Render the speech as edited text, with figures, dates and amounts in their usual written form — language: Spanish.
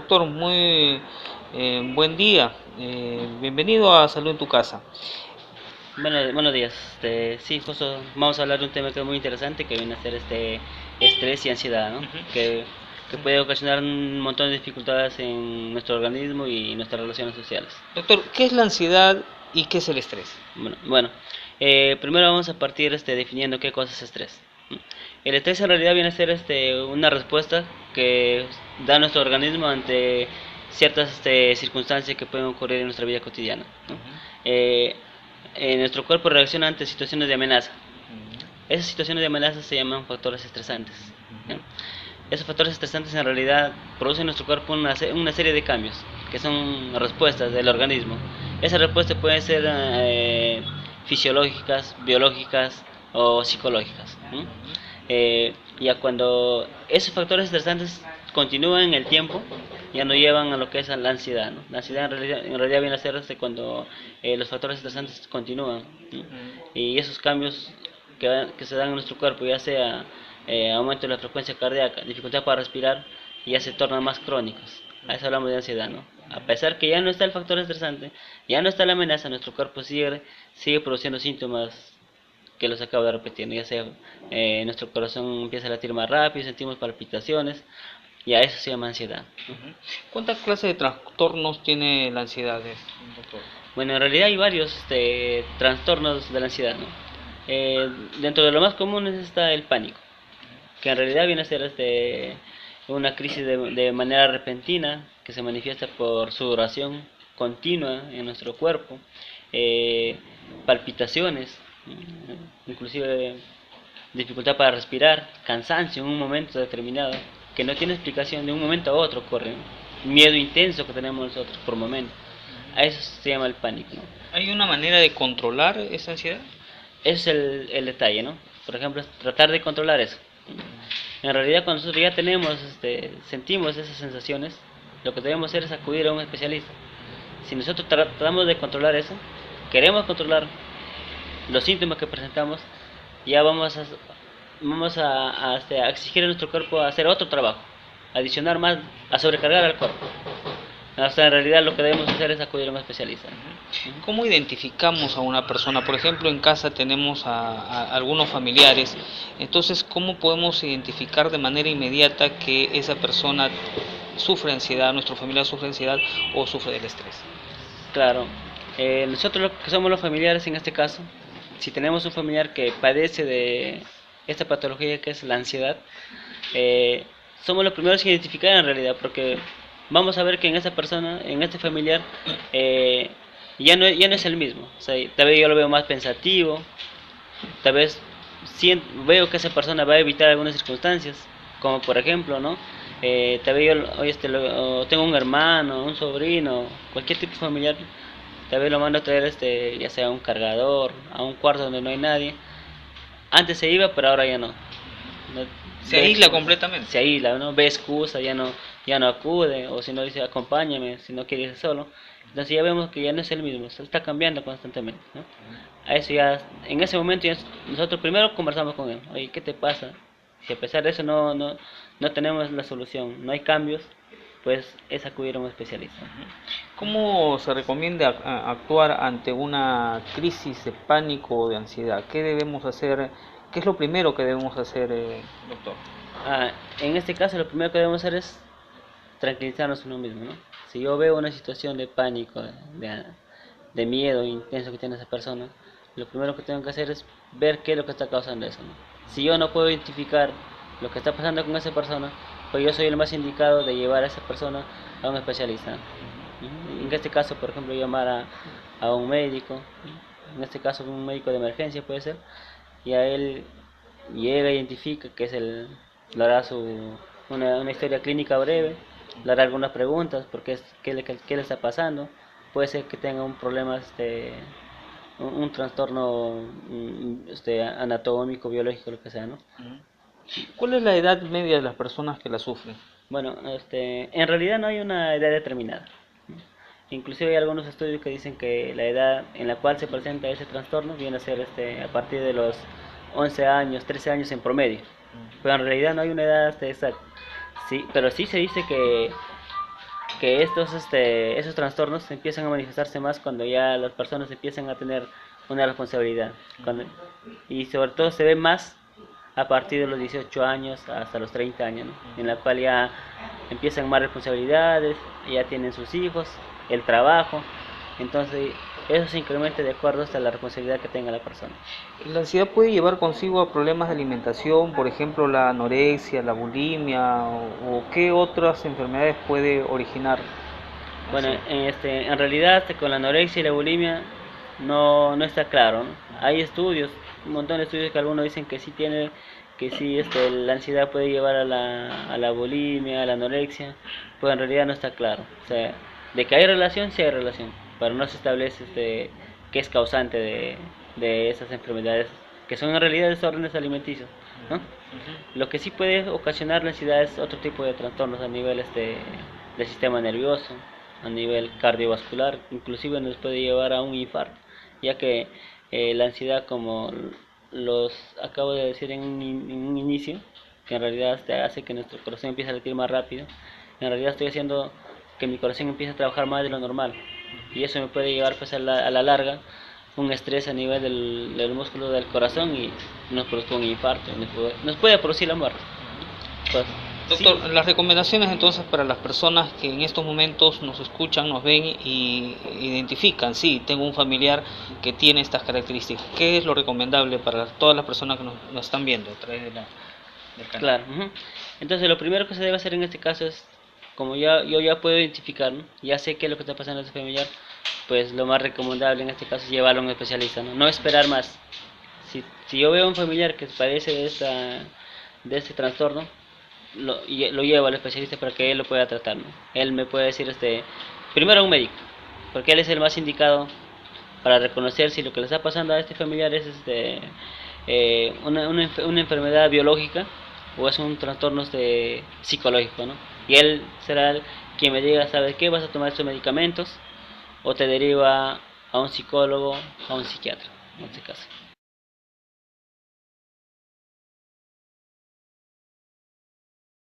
doctor, muy buen día. Bienvenido a Salud en tu casa. Bueno, buenos días. Sí, justo vamos a hablar de un tema que es muy interesante, que viene a ser estrés y ansiedad, ¿no? Ujú. Que puede ocasionar un montón de dificultades en nuestro organismo y nuestras relaciones sociales. Doctor, ¿qué es la ansiedad y qué es el estrés? Primero vamos a partir definiendo qué cosa es estrés. El estrés en realidad viene a ser una respuesta que da nuestro organismo ante ciertas circunstancias que pueden ocurrir en nuestra vida cotidiana, ¿no? Eh, Nuestro cuerpo reacciona ante situaciones de amenaza. Esas situaciones de amenaza se llaman factores estresantes, ¿no? Esos factores estresantes en realidad producen en nuestro cuerpo una serie de cambios, que son respuestas del organismo. Esas respuestas pueden ser fisiológicas, biológicas o psicológicas, ¿no? Ya cuando esos factores estresantes continúan en el tiempo, ya no llevan a lo que es a la ansiedad, ¿no? La ansiedad en realidad viene a ser cuando los factores estresantes continúan, ¿no? Y esos cambios que se dan en nuestro cuerpo, ya sea aumento de la frecuencia cardíaca, dificultad para respirar, ya se tornan más crónicos. A eso hablamos de ansiedad, ¿no? A pesar que ya no está el factor estresante, ya no está la amenaza, nuestro cuerpo sigue produciendo síntomas que los acabo de repetir, ¿no? Ya sea nuestro corazón empieza a latir más rápido, sentimos palpitaciones, y a eso se llama ansiedad. ¿Cuántas clases de trastornos tiene la ansiedad, doctor? Bueno, en realidad hay varios trastornos de la ansiedad, ¿no? Dentro de lo más comunes está el pánico, que en realidad viene a ser una crisis de manera repentina que se manifiesta por sudoración continua en nuestro cuerpo, eh, palpitaciones, inclusive dificultad para respirar, cansancio en un momento determinado, que no tiene explicación, de un momento a otro ocurre, ¿no? Miedo intenso que tenemos nosotros por momento. A eso se llama el pánico, ¿no? ¿Hay una manera de controlar esa ansiedad? Ese es el detalle, ¿no? Por ejemplo, es tratar de controlar eso. En realidad, cuando nosotros ya sentimos esas sensaciones, lo que debemos hacer es acudir a un especialista. Si nosotros tratamos de controlar eso, queremos controlar los síntomas que presentamos, ya vamos a exigir a nuestro cuerpo a hacer otro trabajo, adicionar más, a sobrecargar al cuerpo. Hasta en realidad lo que debemos hacer es acudir a un especialista. ¿Cómo identificamos a una persona? Por ejemplo, en casa tenemos a algunos familiares, entonces, ¿cómo podemos identificar de manera inmediata que esa persona sufre ansiedad, nuestro familiar sufre ansiedad o sufre del estrés? Claro, nosotros lo que somos los familiares en este caso, si tenemos un familiar que padece de esta patología que es la ansiedad, eh, somos los primeros que identificar en realidad, porque vamos a ver que en esa persona, en este familiar, eh, ya no es el mismo. O sea, tal vez yo lo veo más pensativo, tal vez veo que esa persona va a evitar algunas circunstancias, como por ejemplo, ¿no? Tal vez yo hoy tengo un hermano, un sobrino, cualquier tipo familiar, tal vez lo mando a traer ya sea un cargador, a un cuarto donde no hay nadie. Antes se iba, pero ahora ya no. No Se ve aísla excusa, completamente. se aísla, ¿no? Ve excusa, ya no acude, o si no dice acompáñame, si no quiere irse solo. Entonces ya vemos que ya no es el mismo, se está cambiando constantemente, ¿no? A eso ya, en ese momento nosotros primero conversamos con él, oye, ¿qué te pasa? Si a pesar de eso no tenemos la solución, no hay cambios, pues es acudir a un especialista. ¿Cómo se recomienda actuar ante una crisis de pánico o de ansiedad? ¿Qué debemos hacer? ¿Qué es lo primero que debemos hacer, doctor? Ah, en este caso lo primero que debemos hacer es tranquilizarnos uno mismo, ¿no? Si yo veo una situación de pánico, de miedo intenso que tiene esa persona, lo primero que tengo que hacer es ver qué es lo que está causando eso, ¿no? Si yo no puedo identificar lo que está pasando con esa persona, pues yo soy el más indicado de llevar a esa persona a un especialista. En este caso, por ejemplo, llamar a un médico, en este caso un médico de emergencia puede ser, y a él llega, identifica que le hará una historia clínica breve, le hará algunas preguntas, porque qué le está pasando, puede ser que tenga un problema, un trastorno anatómico, biológico, lo que sea, ¿no? ¿Cuál es la edad media de las personas que la sufren? Bueno, en realidad no hay una edad determinada. Inclusive hay algunos estudios que dicen que la edad en la cual se presenta ese trastorno viene a ser a partir de los 11 años, 13 años en promedio. Pero en realidad no hay una edad exacta. Sí, pero sí se dice que que esos trastornos empiezan a manifestarse más cuando ya las personas empiezan a tener una responsabilidad. Y sobre todo se ve más a partir de los 18 años hasta los 30 años, ¿no? En la cual ya empiezan más responsabilidades, ya tienen sus hijos, el trabajo, entonces eso se incrementa de acuerdo hasta la responsabilidad que tenga la persona. La ansiedad puede llevar consigo a problemas de alimentación, por ejemplo la anorexia, la bulimia, o qué otras enfermedades puede originar. Bueno, Sí. en realidad con la anorexia y la bulimia no está claro, ¿no? Hay estudios, un montón de estudios que algunos dicen que sí tiene, que sí la ansiedad puede llevar a la bulimia, a la anorexia, pero en realidad no está claro. O sea, de que hay relación, sí hay relación, pero no se establece qué es causante de esas enfermedades, que son en realidad desórdenes alimenticios, ¿no? Lo que sí puede ocasionar la ansiedad es otro tipo de trastornos a nivel del sistema nervioso, a nivel cardiovascular, inclusive nos puede llevar a un infarto, ya que la ansiedad, como los acabo de decir en un inicio, que en realidad hace que nuestro corazón empiece a latir más rápido, en realidad estoy haciendo que mi corazón empiece a trabajar más de lo normal, y eso me puede llevar pues a la larga un estrés a nivel del músculo del corazón y nos produce un infarto, nos puede producir la muerte. Pues, Doctor, sí. las recomendaciones entonces para las personas que en estos momentos nos escuchan, nos ven y identifican, sí, tengo un familiar que tiene estas características, ¿qué es lo recomendable para todas las personas que nos están viendo a través del canal? Claro. Ujú. Entonces, lo primero que se debe hacer en este caso es, como yo ya puedo identificar, ¿no? Ya sé qué es lo que está pasando en ese familiar, pues lo más recomendable en este caso es llevarlo a un especialista, ¿no? No esperar más. Si yo veo a un familiar que padece de este trastorno, lo llevo al especialista para que él lo pueda tratar, ¿no? Él me puede decir, primero a un médico, porque él es el más indicado para reconocer si lo que le está pasando a este familiar es una enfermedad biológica o es un trastorno psicológico, ¿no? Y él será quien me diga, ¿sabes qué? Vas a tomar estos medicamentos o te deriva a un psicólogo, a un psiquiatra, en este caso.